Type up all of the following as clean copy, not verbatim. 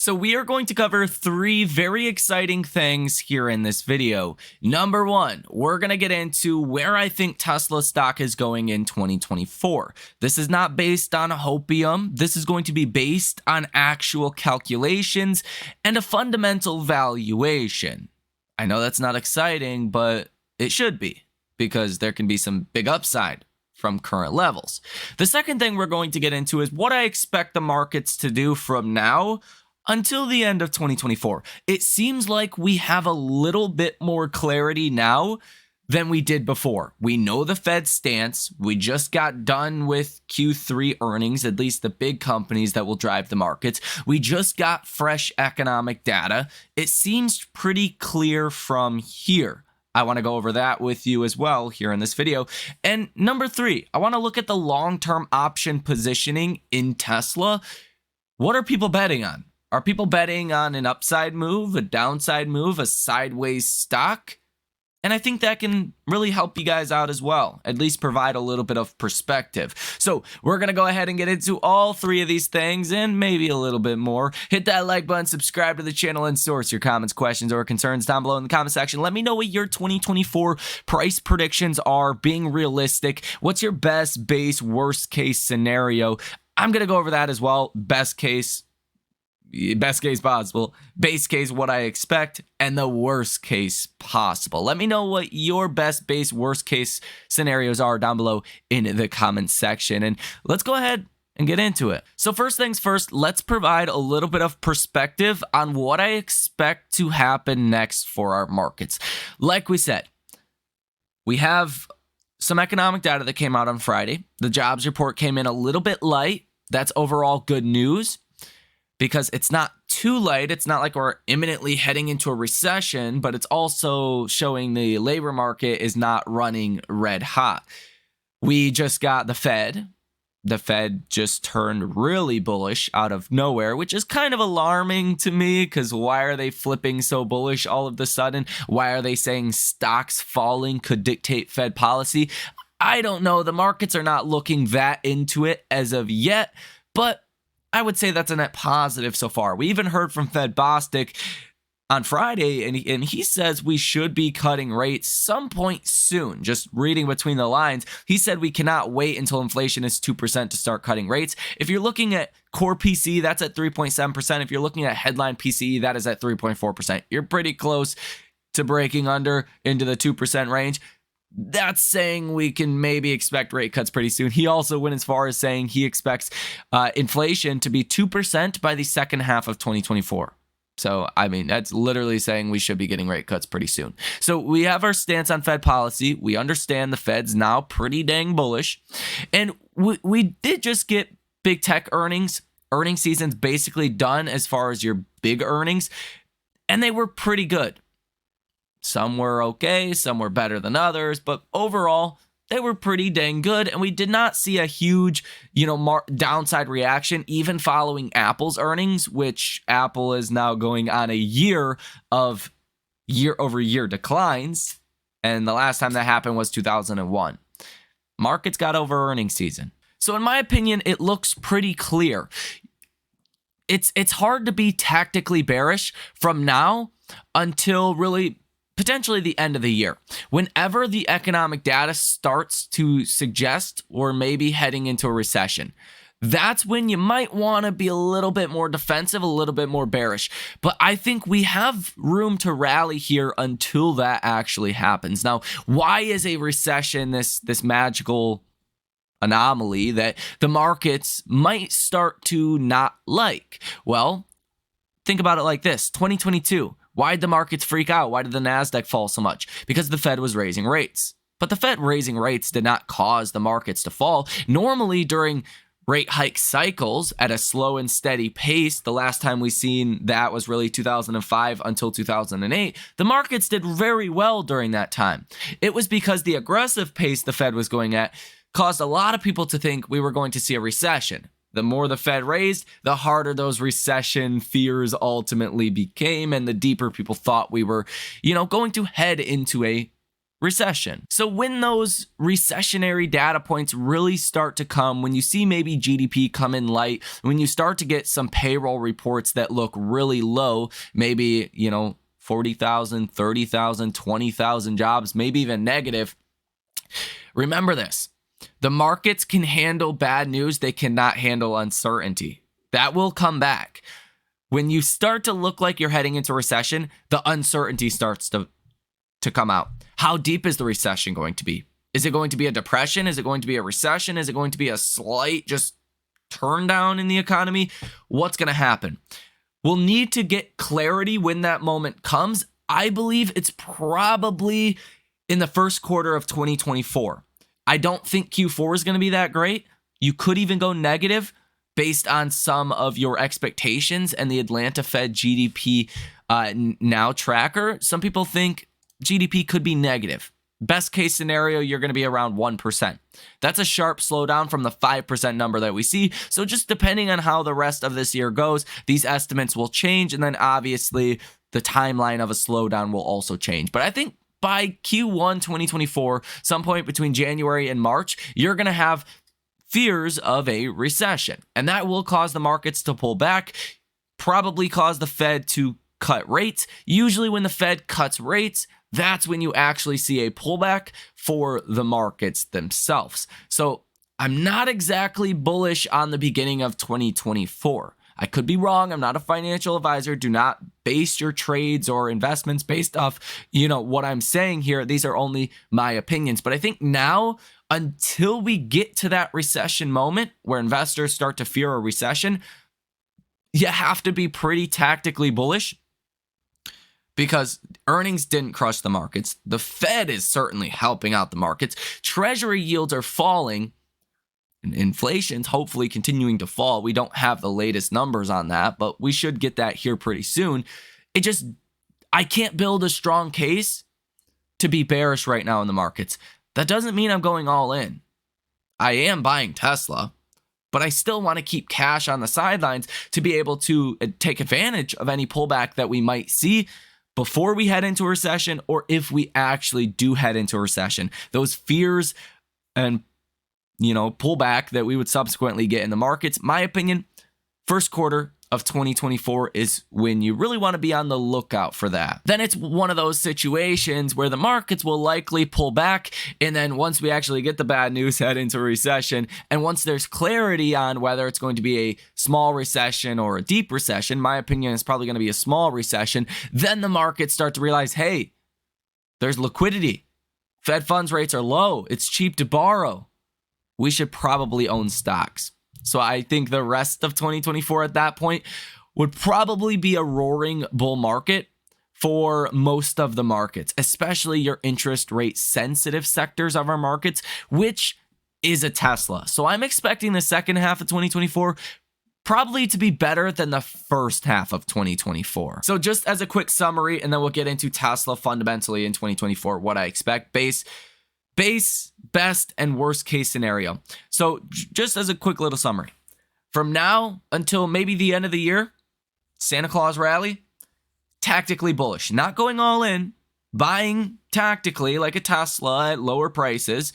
So we are going to cover three very exciting things here in this video. Number one, we're going to get into where I think Tesla stock is going in 2024. This is not based on hopium. This is going to be based on actual calculations and a fundamental valuation. I know that's not exciting, but it should be because there can be some big upside from current levels. The second thing we're going to get into is what I expect the markets to do from now until the end of 2024. It seems like we have a little bit more clarity now than we did before. We know the Fed's stance. We just got done with Q3 earnings, at least the big companies that will drive the markets. We just got fresh economic data. It seems pretty clear from here. I want to go over that with you as well here in this video. And number three, I want to look at the long-term option positioning in Tesla. What are people betting on? Are people betting on an upside move, a downside move, a sideways stock? And I think that can really help you guys out as well, at least provide a little bit of perspective. So we're going to go ahead and get into all three of these things and maybe a little bit more. Hit that like button, subscribe to the channel, and source your comments, questions, or concerns down below in the comment section. Let me know what your 2024 price predictions are, being realistic. What's your best base, worst case scenario? I'm going to go over that as well. Best case possible, base case what I expect, and the worst case possible. Let me know what your best base worst case scenarios are down below in the comment section, and let's go ahead and get into it. So first things first, let's provide a little bit of perspective on what I expect to happen next for our markets. Like we said, we have some economic data that came out on Friday. The jobs report came in a little bit light. That's overall good news, because it's not too light. It's not like we're imminently heading into a recession, but it's also showing the labor market is not running red hot. We just got the Fed. The Fed just turned really bullish out of nowhere, which is kind of alarming to me, because why are they flipping so bullish all of a sudden? Why are they saying stocks falling could dictate Fed policy? I don't know. The markets are not looking that into it as of yet, but I would say that's a net positive so far. We even heard from Fed Bostic on Friday, and he says we should be cutting rates some point soon. Just reading between the lines, he said we cannot wait until inflation is 2% to start cutting rates. If you're looking at core PCE, that's at 3.7%. If you're looking at headline PCE, that is at 3.4%. You're pretty close to breaking under into the 2% range. That's saying we can maybe expect rate cuts pretty soon. He also went as far as saying he expects inflation to be 2% by the second half of 2024. So, I mean, that's literally saying we should be getting rate cuts pretty soon. So we have our stance on Fed policy. We understand the Fed's now pretty dang bullish. And we did just get big tech earnings. Earnings season's basically done as far as your big earnings. And they were pretty good. Some were okay, some were better than others, but overall, they were pretty dang good, and we did not see a huge, downside reaction, even following Apple's earnings, which Apple is now going on a year of year-over-year declines, and the last time that happened was 2001. Markets got over earnings season. So in my opinion, it looks pretty clear. It's hard to be tactically bearish from now until really potentially the end of the year. Whenever the economic data starts to suggest or maybe heading into a recession, that's when you might want to be a little bit more defensive, a little bit more bearish. But I think we have room to rally here until that actually happens. Now, why is a recession this magical anomaly that the markets might start to not like? Well, think about it like this. 2022. Why did the markets freak out? Why did the NASDAQ fall so much? Because the Fed was raising rates. But the Fed raising rates did not cause the markets to fall. Normally, during rate hike cycles at a slow and steady pace, the last time we seen that was really 2005 until 2008, the markets did very well during that time. It was because the aggressive pace the Fed was going at caused a lot of people to think we were going to see a recession. The more the Fed raised, the harder those recession fears ultimately became, and the deeper people thought we were, going to head into a recession. So when those recessionary data points really start to come, when you see maybe GDP come in light, when you start to get some payroll reports that look really low, maybe, 40,000, 30,000, 20,000 jobs, maybe even negative, remember this. The markets can handle bad news. They cannot handle uncertainty. That will come back. When you start to look like you're heading into recession, the uncertainty starts to come out. How deep is the recession going to be? Is it going to be a depression? Is it going to be a recession? Is it going to be a slight just turn down in the economy? What's going to happen? We'll need to get clarity when that moment comes. I believe it's probably in the first quarter of 2024. I don't think Q4 is going to be that great. You could even go negative based on some of your expectations and the Atlanta Fed GDP now tracker. Some people think GDP could be negative. Best case scenario, you're going to be around 1%. That's a sharp slowdown from the 5% number that we see. So just depending on how the rest of this year goes, these estimates will change. And then obviously the timeline of a slowdown will also change. But I think by Q1 2024, some point between January and March, you're going to have fears of a recession. And that will cause the markets to pull back, probably cause the Fed to cut rates. Usually when the Fed cuts rates, that's when you actually see a pullback for the markets themselves. So I'm not exactly bullish on the beginning of 2024. I could be wrong. I'm not a financial advisor. Do not base your trades or investments based off, what I'm saying here. These are only my opinions. But I think now, until we get to that recession moment where investors start to fear a recession, you have to be pretty tactically bullish. Because earnings didn't crush the markets. The Fed is certainly helping out the markets. Treasury yields are falling. And inflation's hopefully continuing to fall. We don't have the latest numbers on that, but we should get that here pretty soon. I can't build a strong case to be bearish right now in the markets. That doesn't mean I'm going all in. I am buying Tesla, but I still want to keep cash on the sidelines to be able to take advantage of any pullback that we might see before we head into a recession, or if we actually do head into a recession. Those fears and, pullback that we would subsequently get in the markets, my opinion, first quarter of 2024 is when you really want to be on the lookout for that. Then it's one of those situations where the markets will likely pull back, and then once we actually get the bad news, head into a recession. And once there's clarity on whether it's going to be a small recession or a deep recession, my opinion is probably going to be a small recession, then the markets start to realize, hey, there's liquidity. Fed funds rates are low. It's cheap to borrow. We should probably own stocks. So I think the rest of 2024 at that point would probably be a roaring bull market for most of the markets, especially your interest rate sensitive sectors of our markets, which is a Tesla. So I'm expecting the second half of 2024 probably to be better than the first half of 2024. So just as a quick summary, and then we'll get into Tesla fundamentally in 2024, what I expect, base, best, and worst case scenario. So just as a quick little summary, from now until maybe the end of the year, Santa Claus rally, tactically bullish, not going all in, buying tactically like a Tesla at lower prices,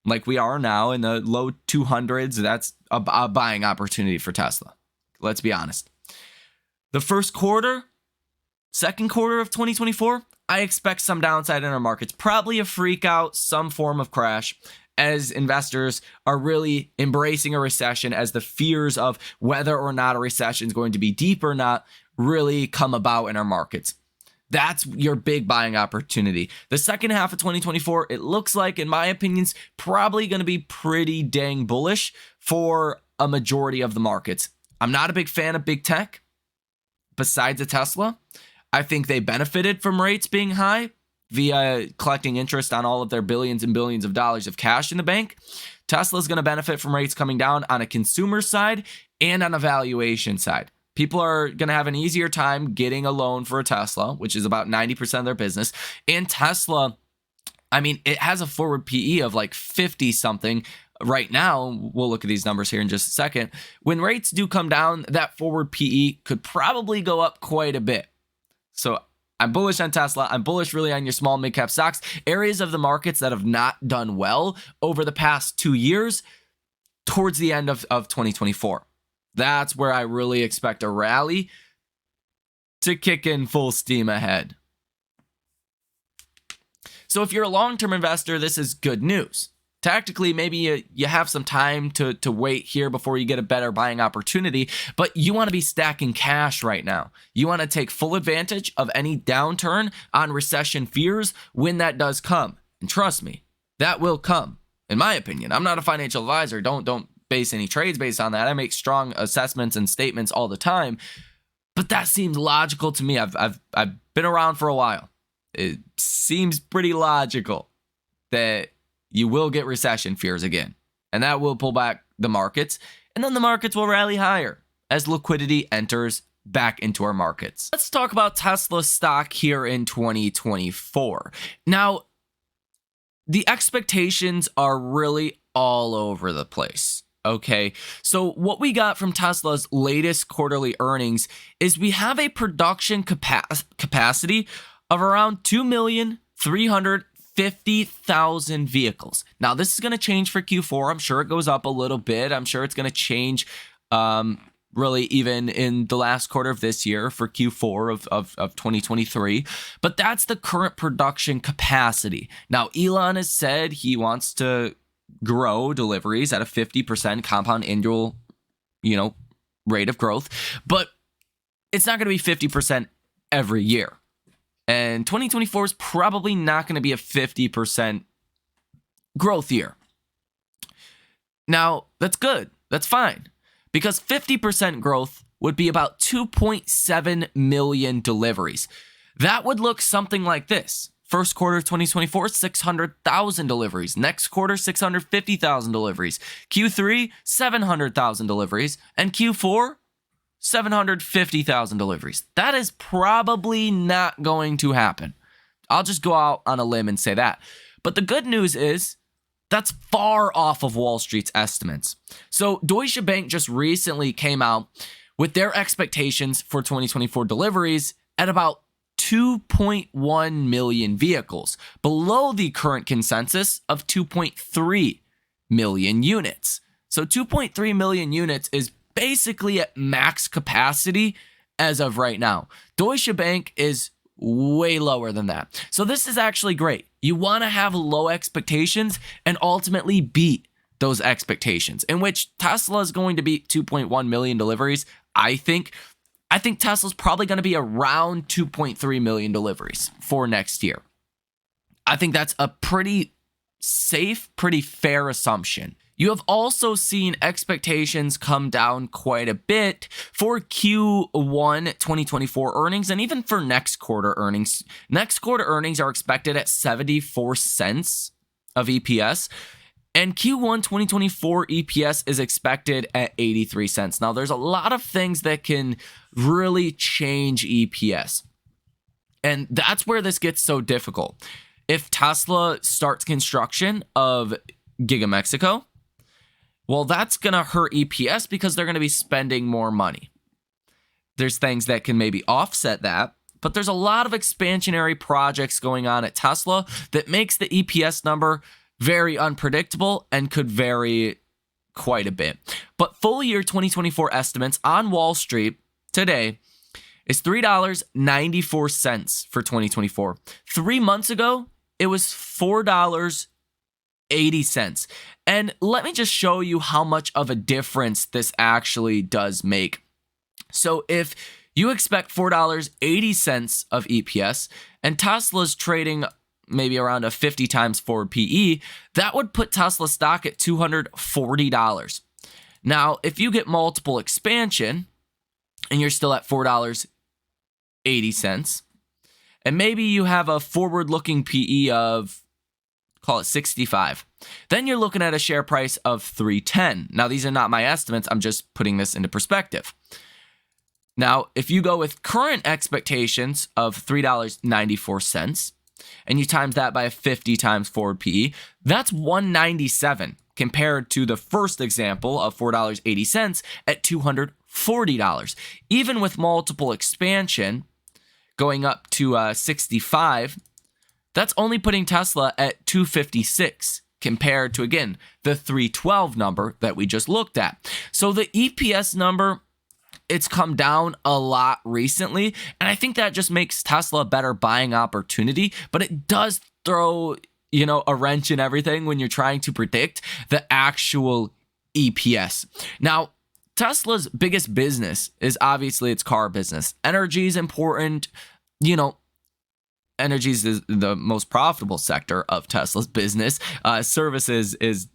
like we are now in the low 200s. That's a buying opportunity for Tesla. Let's be honest. The first quarter, second quarter of 2024, I expect some downside in our markets, probably a freak out, some form of crash, as investors are really embracing a recession, as the fears of whether or not a recession is going to be deep or not really come about in our markets. That's your big buying opportunity. The second half of 2024, it looks like, in my opinion, probably going to be pretty dang bullish for a majority of the markets. I'm not a big fan of big tech, besides a Tesla. I think they benefited from rates being high via collecting interest on all of their billions and billions of dollars of cash in the bank. Tesla's going to benefit from rates coming down on a consumer side and on a valuation side. People are going to have an easier time getting a loan for a Tesla, which is about 90% of their business. And Tesla, it has a forward PE of like 50 something right now. We'll look at these numbers here in just a second. When rates do come down, that forward PE could probably go up quite a bit. So, I'm bullish on Tesla. I'm bullish really on your small mid-cap stocks. Areas of the markets that have not done well over the past 2 years towards the end of 2024. That's where I really expect a rally to kick in full steam ahead. So if you're a long-term investor, this is good news. Tactically, maybe you have some time to wait here before you get a better buying opportunity, but you want to be stacking cash right now. You want to take full advantage of any downturn on recession fears when that does come. And trust me, that will come, in my opinion. I'm not a financial advisor. Don't base any trades based on that. I make strong assessments and statements all the time, but that seems logical to me. I've been around for a while. It seems pretty logical that you will get recession fears again, and that will pull back the markets, and then the markets will rally higher as liquidity enters back into our markets. Let's talk about Tesla stock here in 2024. Now, the expectations are really all over the place. Okay, so what we got from Tesla's latest quarterly earnings is we have a production capacity of around 2,350,000 vehicles. Now, this is going to change for Q4. I'm sure it goes up a little bit. I'm sure it's going to change really even in the last quarter of this year for Q4 of 2023. But that's the current production capacity. Now, Elon has said he wants to grow deliveries at a 50% compound annual, rate of growth, but it's not going to be 50% every year. And 2024 is probably not going to be a 50% growth year. Now, that's good. That's fine. Because 50% growth would be about 2.7 million deliveries. That would look something like this. First quarter of 2024, 600,000 deliveries. Next quarter, 650,000 deliveries. Q3, 700,000 deliveries. And Q4, 750,000 deliveries. That is probably not going to happen. I'll just go out on a limb and say that. But the good news is that's far off of Wall Street's estimates. So Deutsche Bank just recently came out with their expectations for 2024 deliveries at about 2.1 million vehicles, below the current consensus of 2.3 million units. So 2.3 million units is basically at max capacity as of right now. Deutsche Bank is way lower than that. So this is actually great. You want to have low expectations and ultimately beat those expectations, in which Tesla is going to beat 2.1 million deliveries. I think Tesla's probably going to be around 2.3 million deliveries for next year. I think that's a pretty safe, pretty fair assumption. You have also seen expectations come down quite a bit for Q1 2024 earnings and even for next quarter earnings. Next quarter earnings are expected at 74 cents of EPS. And Q1 2024 EPS is expected at 83 cents. Now, there's a lot of things that can really change EPS. And that's where this gets so difficult. If Tesla starts construction of Giga Mexico, well, that's going to hurt EPS because they're going to be spending more money. There's things that can maybe offset that, but there's a lot of expansionary projects going on at Tesla that makes the EPS number very unpredictable and could vary quite a bit. But full year 2024 estimates on Wall Street today is $3.94 for 2024. 3 months ago, it was $4.80. And let me just show you how much of a difference this actually does make. So if you expect $4.80 of EPS and Tesla's trading maybe around a 50 times forward PE, that would put Tesla stock at $240. Now, if you get multiple expansion and you're still at $4.80, and maybe you have a forward-looking PE of, call it 65, then you're looking at a share price of $310. Now, these are not my estimates. I'm just putting this into perspective. Now, if you go with current expectations of $3.94, and you times that by a 50 times forward PE, that's $197 compared to the first example of $4.80 at $240. Even with multiple expansion, going up to 65, that's only putting Tesla at 256 compared to, again, the 312 number that we just looked at. So the EPS number, it's come down a lot recently, and I think that just makes Tesla a better buying opportunity, but it does throw, a wrench in everything when you're trying to predict the actual EPS. Now, Tesla's biggest business is obviously its car business. Energy is important. Energy is the most profitable sector of Tesla's business. Services is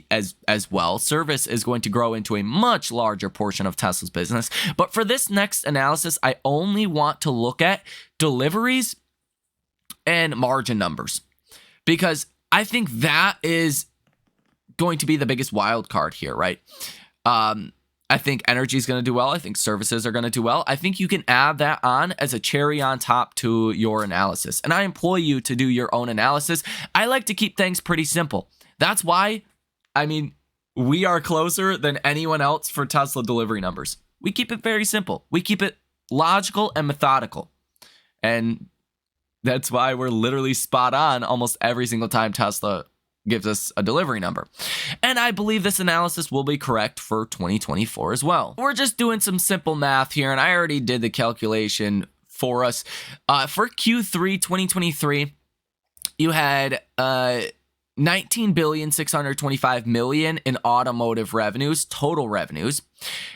as well. Service is going to grow into a much larger portion of Tesla's business. But for this next analysis, I only want to look at deliveries and margin numbers, because I think that is going to be the biggest wild card here, right? I think energy is going to do well. I think services are going to do well. I think you can add that on as a cherry on top to your analysis. And I implore you to do your own analysis. I like to keep things pretty simple. That's why, we are closer than anyone else for Tesla delivery numbers. We keep it very simple. We keep it logical and methodical. And that's why we're literally spot on almost every single time Tesla gives us a delivery number. And I believe this analysis will be correct for 2024 as well. We're just doing some simple math here, and I already did the calculation for us. For Q3 2023, you had $19,625 million in automotive revenues, total revenues,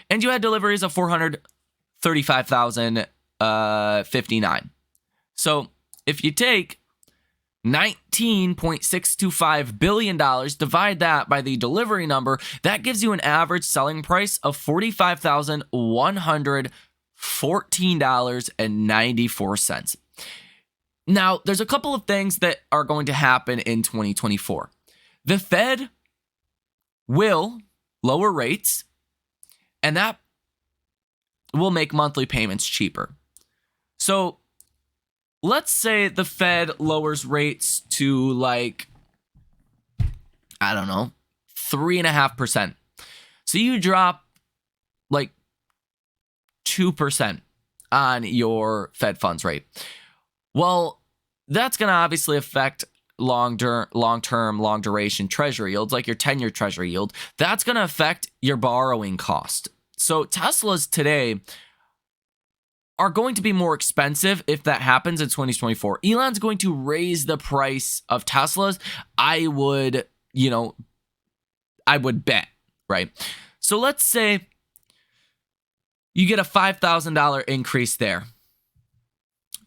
and you had deliveries of 435,059. So if you take $19.625 billion, divide that by the delivery number, that gives you an average selling price of $45,114.94. Now, there's a couple of things that are going to happen in 2024. The Fed will lower rates, and that will make monthly payments cheaper. So let's say the Fed lowers rates to 3.5%. So you drop 2% on your Fed funds rate. Well, that's going to obviously affect long-term, long-duration treasury yields, like your 10-year treasury yield. That's going to affect your borrowing cost. So Teslas today are going to be more expensive if that happens in 2024. Elon's going to raise the price of Teslas. I would bet, right? So let's say you get a $5,000 increase there.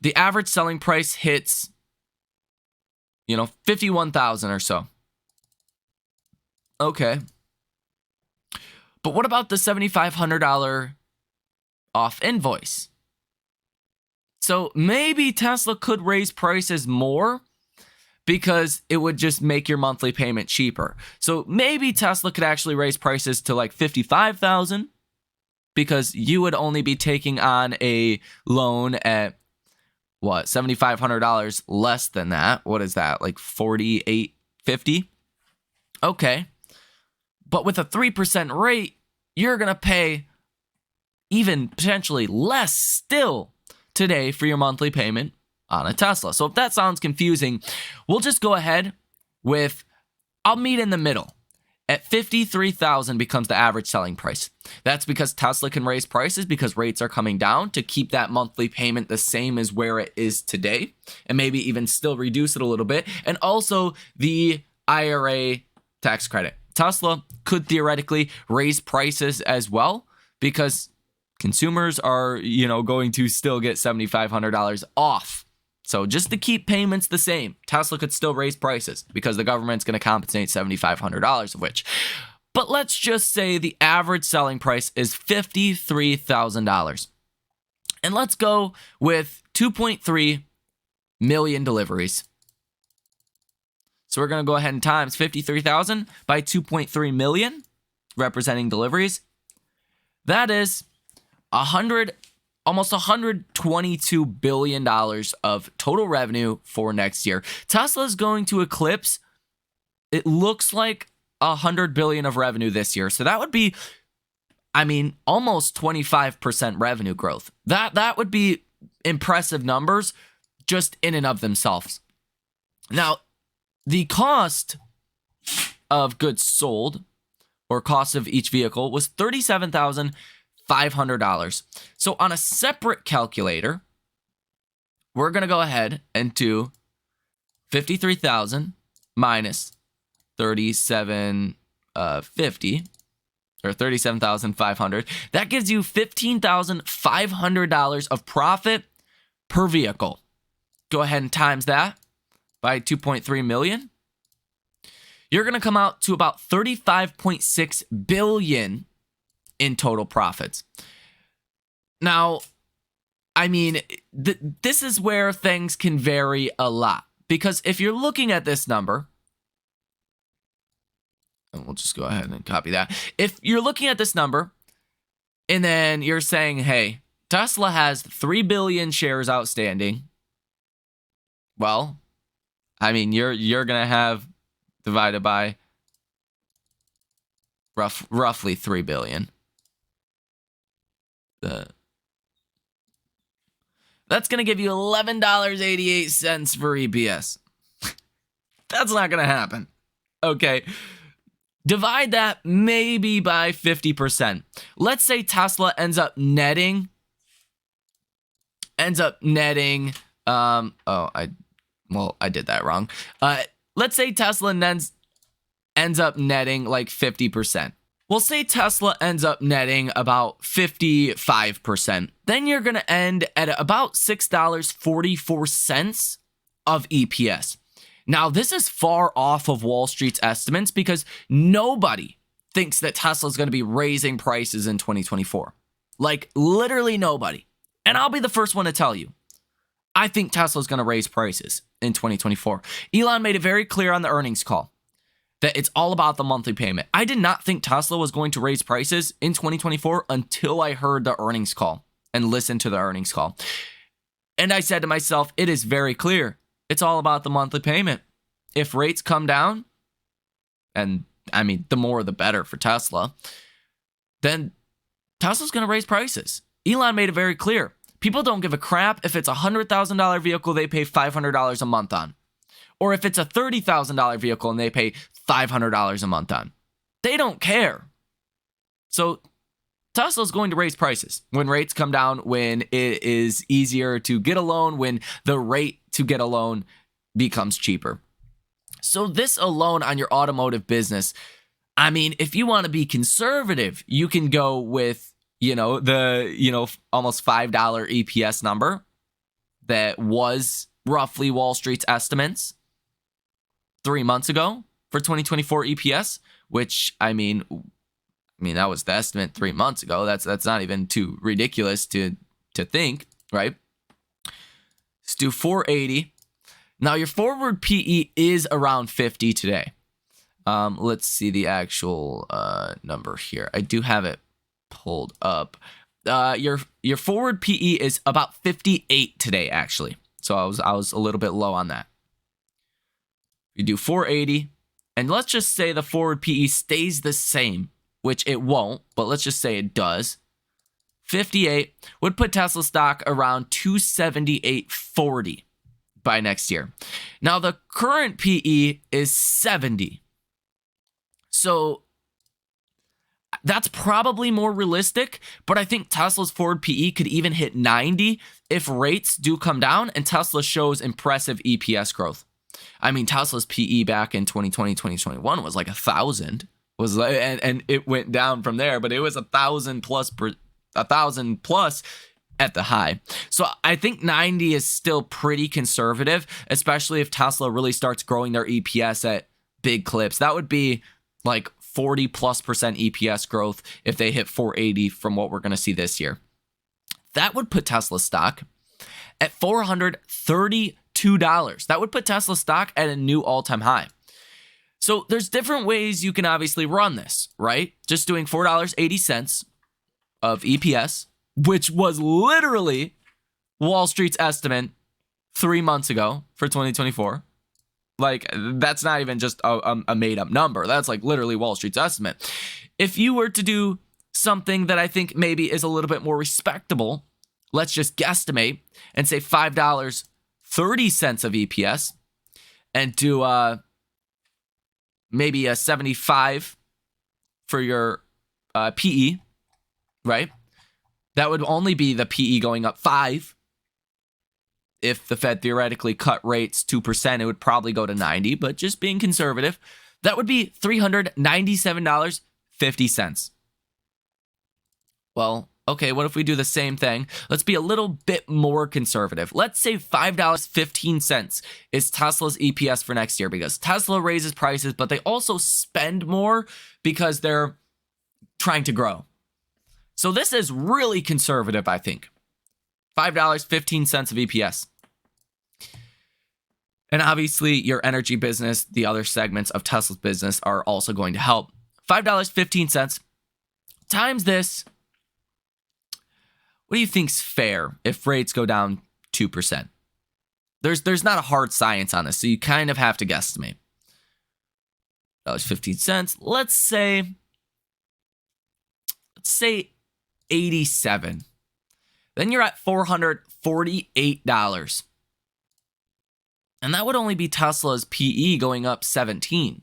The average selling price hits, $51,000 or so. Okay. But what about the $7,500 off invoice? So maybe Tesla could raise prices more because it would just make your monthly payment cheaper. So maybe Tesla could actually raise prices to $55,000 because you would only be taking on a loan at $7,500 less than that. What is that? $4,850? Okay. But with a 3% rate, you're going to pay even potentially less still today for your monthly payment on a Tesla. So if that sounds confusing, we'll just go ahead with, I'll meet in the middle. At $53,000 becomes the average selling price. That's because Tesla can raise prices because rates are coming down to keep that monthly payment the same as where it is today, and maybe even still reduce it a little bit. And also the IRA tax credit. Tesla could theoretically raise prices as well because consumers are, going to still get $7,500 off. So just to keep payments the same, Tesla could still raise prices because the government's going to compensate $7,500 of which. But let's just say the average selling price is $53,000. And let's go with 2.3 million deliveries. So we're going to go ahead and times 53,000 by 2.3 million, representing deliveries. That is almost $122 billion of total revenue for next year. Tesla is going to eclipse, it looks like, $100 billion of revenue this year. So that would be, almost 25% revenue growth. That would be impressive numbers just in and of themselves. Now, the cost of goods sold, or cost of each vehicle, was $37,500. So on a separate calculator, we're going to go ahead and do 53,000 minus 3750, or 37,500. That gives you $15,500 of profit per vehicle. Go ahead and times that by 2.3 million. You're going to come out to about 35.6 billion in total profits. Now, I mean, this is where things can vary a lot, because if you're looking at this number, and we'll just go ahead and copy that. If you're looking at this number and then you're saying, hey, Tesla has 3 billion shares outstanding. Well, I mean, you're going to have divided by roughly 3 billion. That's going to give you $11.88 for EPS. That's not going to happen. Okay. Divide that maybe by 50%. Let's say Tesla ends up netting. I did that wrong. Let's say Tesla ends up netting like 50%. We'll say Tesla ends up netting about 55%. Then you're going to end at about $6.44 of EPS. Now, this is far off of Wall Street's estimates because nobody thinks that Tesla is going to be raising prices in 2024. Like, literally nobody. And I'll be the first one to tell you, I think Tesla is going to raise prices in 2024. Elon made it very clear on the earnings call that it's all about the monthly payment. I did not think Tesla was going to raise prices in 2024 until I heard the earnings call and listened to the earnings call. And I said to myself, it is very clear. It's all about the monthly payment. If rates come down, and I mean, the more the better for Tesla, then Tesla's going to raise prices. Elon made it very clear. People don't give a crap if it's a $100,000 vehicle they pay $500 a month on, or if it's a $30,000 vehicle and they pay $500 a month on. They don't care. So Tesla's going to raise prices when rates come down, when it is easier to get a loan, when the rate to get a loan becomes cheaper. So this alone on your automotive business, I mean, if you want to be conservative, you can go with, almost $5 EPS number that was roughly Wall Street's estimates 3 months ago for 2024 EPS, which, I mean, that was the estimate 3 months ago. That's not even too ridiculous to think, right? Let's do 480. Now, your forward PE is around 50 today. Let's see the actual number here. I do have it pulled up. Your forward PE is about 58 today, actually. So I was a little bit low on that. You do 480, and let's just say the forward PE stays the same, which it won't, but let's just say it does. 58 would put Tesla stock around 278.40 by next year. Now, the current PE is 70. So that's probably more realistic, but I think Tesla's forward PE could even hit 90 if rates do come down and Tesla shows impressive EPS growth. I mean, Tesla's PE back in 2020, 2021 was like 1,000. And it went down from there, but it was 1,000 plus at the high. So I think 90 is still pretty conservative, especially if Tesla really starts growing their EPS at big clips. That would be like 40+% EPS growth if they hit 480 from what we're going to see this year. That would put Tesla stock at $432. That would put Tesla stock at a new all-time high. So there's different ways you can obviously run this, right? Just doing $4.80 of EPS, which was literally Wall Street's estimate 3 months ago for 2024. Like, that's not even just a made-up number. That's like literally Wall Street's estimate. If you were to do something that I think maybe is a little bit more respectable let's just guesstimate and say $5.30 of EPS and do maybe a 75 for your PE, right? That would only be the PE going up 5. If the Fed theoretically cut rates 2%, it would probably go to 90, but just being conservative, that would be $397.50. Well, okay, what if we do the same thing? Let's be a little bit more conservative. Let's say $5.15 is Tesla's EPS for next year, because Tesla raises prices, but they also spend more because they're trying to grow. So this is really conservative, I think. $5.15 of EPS. And obviously, your energy business, the other segments of Tesla's business are also going to help. $5.15 times this. What do you think's fair if rates go down 2%? There's not a hard science on this, so you kind of have to guesstimate. $15. Let's say 87. Then you're at $448. And that would only be Tesla's PE going up 17.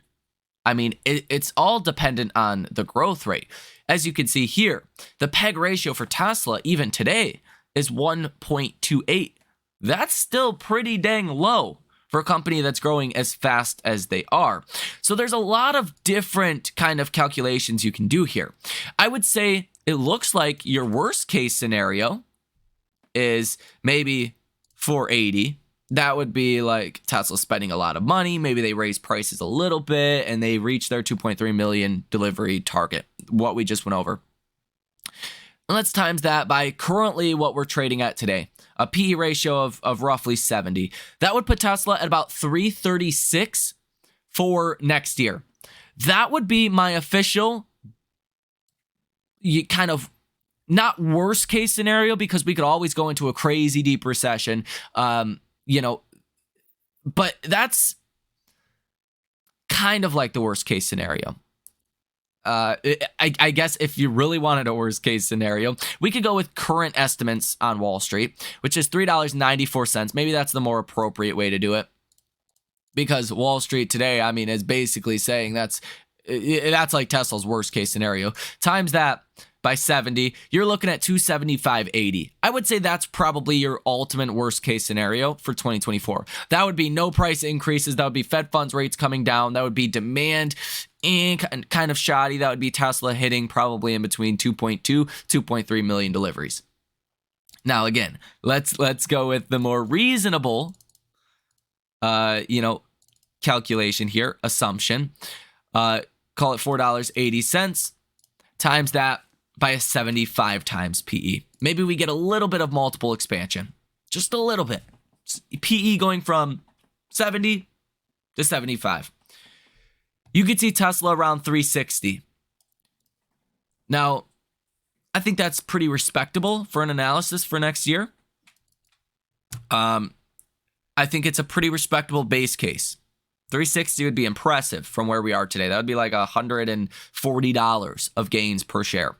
I mean, it's all dependent on the growth rate. As you can see here, the PEG ratio for Tesla, even today, is 1.28. That's still pretty dang low for a company that's growing as fast as they are. So there's a lot of different kind of calculations you can do here. I would say it looks like your worst case scenario is maybe 480. That would be like Tesla spending a lot of money. Maybe they raise prices a little bit and they reach their 2.3 million delivery target, what we just went over. And let's times that by currently what we're trading at today, a PE ratio of roughly 70. That would put Tesla at about 336 for next year. That would be my official kind of not worst case scenario, because we could always go into a crazy deep recession. But that's kind of like the worst case scenario. I guess if you really wanted a worst case scenario, we could go with current estimates on Wall Street, which is $3.94. Maybe that's the more appropriate way to do it, because Wall Street today, I mean, is basically saying that's like Tesla's worst case scenario. Times that by 70, you're looking at 275.80. I would say that's probably your ultimate worst case scenario for 2024. That would be no price increases. That would be Fed funds rates coming down. That would be demand and kind of shoddy. That would be Tesla hitting probably in between 2.3 million deliveries. Now, again, let's go with the more reasonable, calculation here, assumption. Call it $4.80 times that by a 75 times PE. Maybe we get a little bit of multiple expansion. Just a little bit. PE going from 70 to 75. You could see Tesla around 360. Now, I think that's pretty respectable for an analysis for next year. I think it's a pretty respectable base case. 360 would be impressive from where we are today. That would be like $140 of gains per share.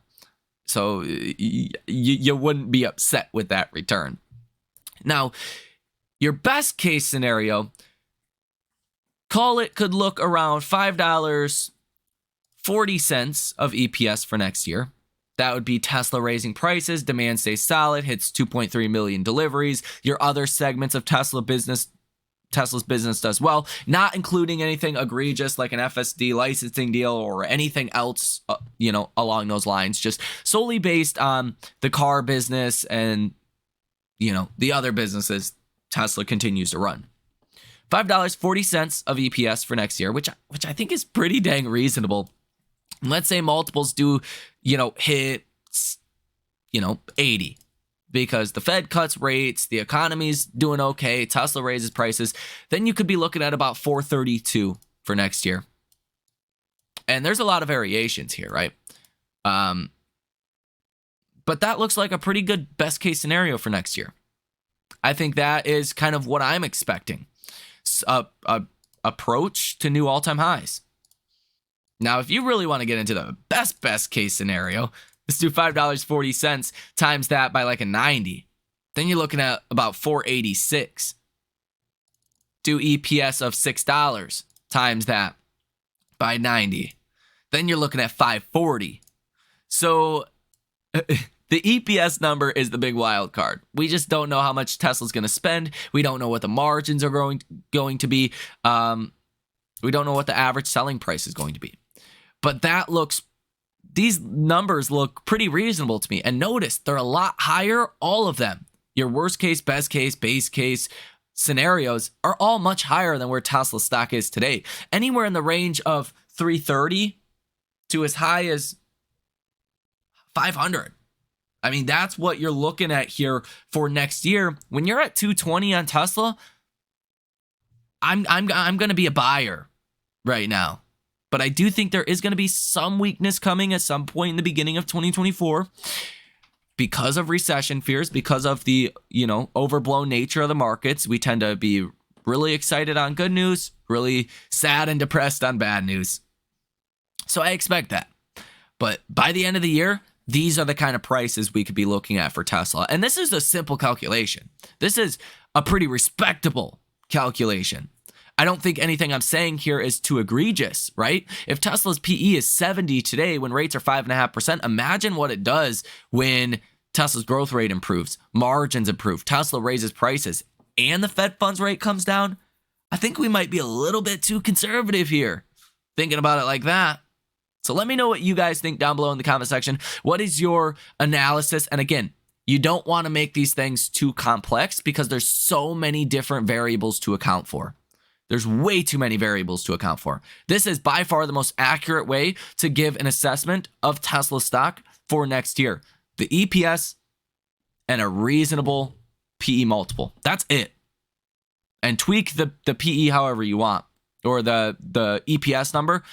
So you wouldn't be upset with that return. Now, your best case scenario, call it, could look around $5.40 of EPS for next year. That would be Tesla raising prices, demand stays solid, hits 2.3 million deliveries. Your other segments of Tesla's business does well, not including anything egregious like an FSD licensing deal or anything else, along those lines, just solely based on the car business and, the other businesses Tesla continues to run. $5.40 of EPS for next year, which I think is pretty dang reasonable. And let's say multiples do, hit, 80. Because the Fed cuts rates, the economy's doing okay, Tesla raises prices, then you could be looking at about 432 for next year. And there's a lot of variations here, right? But that looks like a pretty good best case scenario for next year. I think that is kind of what I'm expecting. A approach to new all-time highs. Now, if you really want to get into the best case scenario, let's do $5.40 times that by like a 90. Then you're looking at about 486. Do EPS of $6 times that by 90. Then you're looking at 540. So the EPS number is the big wild card. We just don't know how much Tesla's going to spend. We don't know what the margins are going to be. We don't know what the average selling price is going to be. But these numbers look pretty reasonable to me. And notice, they're a lot higher, all of them. Your worst case, best case, base case scenarios are all much higher than where Tesla stock is today. Anywhere in the range of 330 to as high as 500. I mean, that's what you're looking at here for next year. When you're at 220 on Tesla, I'm going to be a buyer right now. But I do think there is going to be some weakness coming at some point in the beginning of 2024 because of recession fears, because of the, overblown nature of the markets. We tend to be really excited on good news, really sad and depressed on bad news. So I expect that. But by the end of the year, these are the kind of prices we could be looking at for Tesla. And this is a simple calculation. This is a pretty respectable calculation. I don't think anything I'm saying here is too egregious, right? If Tesla's PE is 70 today when rates are 5.5%, imagine what it does when Tesla's growth rate improves, margins improve, Tesla raises prices, and the Fed funds rate comes down. I think we might be a little bit too conservative here, thinking about it like that. So let me know what you guys think down below in the comment section. What is your analysis? And again, you don't want to make these things too complex because there's so many different variables to account for. There's way too many variables to account for. This is by far the most accurate way to give an assessment of Tesla stock for next year. The EPS and a reasonable PE multiple. That's it. And tweak the PE however you want, or the EPS number.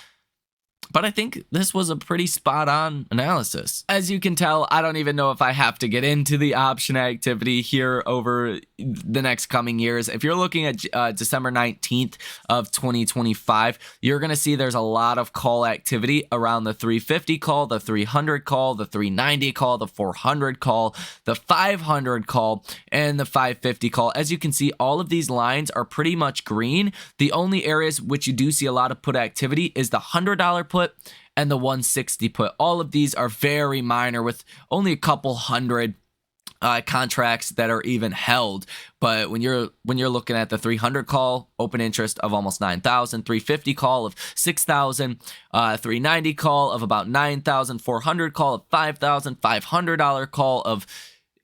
But I think this was a pretty spot-on analysis. As you can tell, I don't even know if I have to get into the option activity here over the next coming years. If you're looking at December 19th of 2025, you're going to see there's a lot of call activity around the 350 call, the 300 call, the 390 call, the 400 call, the 500 call, and the 550 call. As you can see, all of these lines are pretty much green. The only areas which you do see a lot of put activity is the $100 put and the 160 put. All of these are very minor with only a couple hundred contracts that are even held. But when you're looking at the 300 call, open interest of almost 9,000, 350 call of 6,000, 390 call of about 9,000, 400 call of 5,000, $500 call of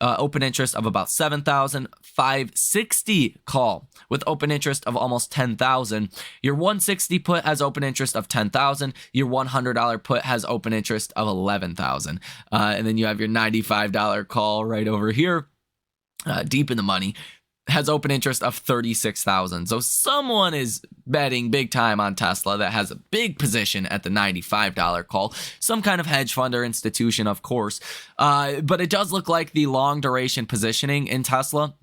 open interest of about 7,000, 560 call with open interest of almost 10,000. Your 160 put has open interest of 10,000. Your $100 put has open interest of 11,000. And then you have your $95 call right over here, deep in the money, has open interest of 36,000. So someone is betting big time on Tesla that has a big position at the $95 call. Some kind of hedge fund or institution, of course. But it does look like the long duration positioning in Tesla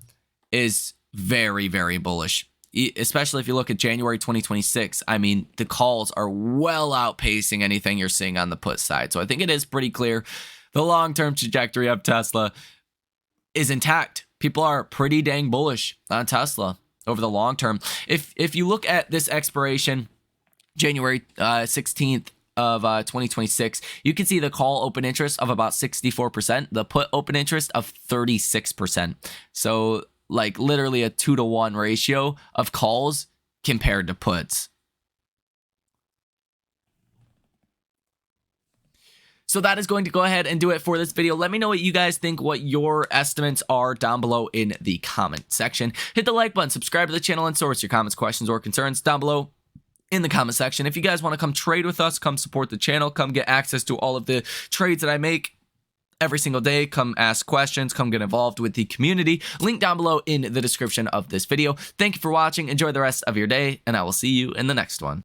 is very, very bullish. Especially if you look at January 2026. I mean, the calls are well outpacing anything you're seeing on the put side. So I think it is pretty clear the long-term trajectory of Tesla is intact. People are pretty dang bullish on Tesla over the long term. If you look at this expiration, January 16th of 2026, you can see the call open interest of about 64%, the put open interest of 36%. So like literally a 2-to-1 ratio of calls compared to puts. So that is going to go ahead and do it for this video. Let me know what you guys think, what your estimates are down below in the comment section. Hit the like button, subscribe to the channel, and source your comments, questions, or concerns down below in the comment section. If you guys want to come trade with us, come support the channel, come get access to all of the trades that I make every single day, come ask questions, come get involved with the community. Link down below in the description of this video. Thank you for watching. Enjoy the rest of your day, and I will see you in the next one.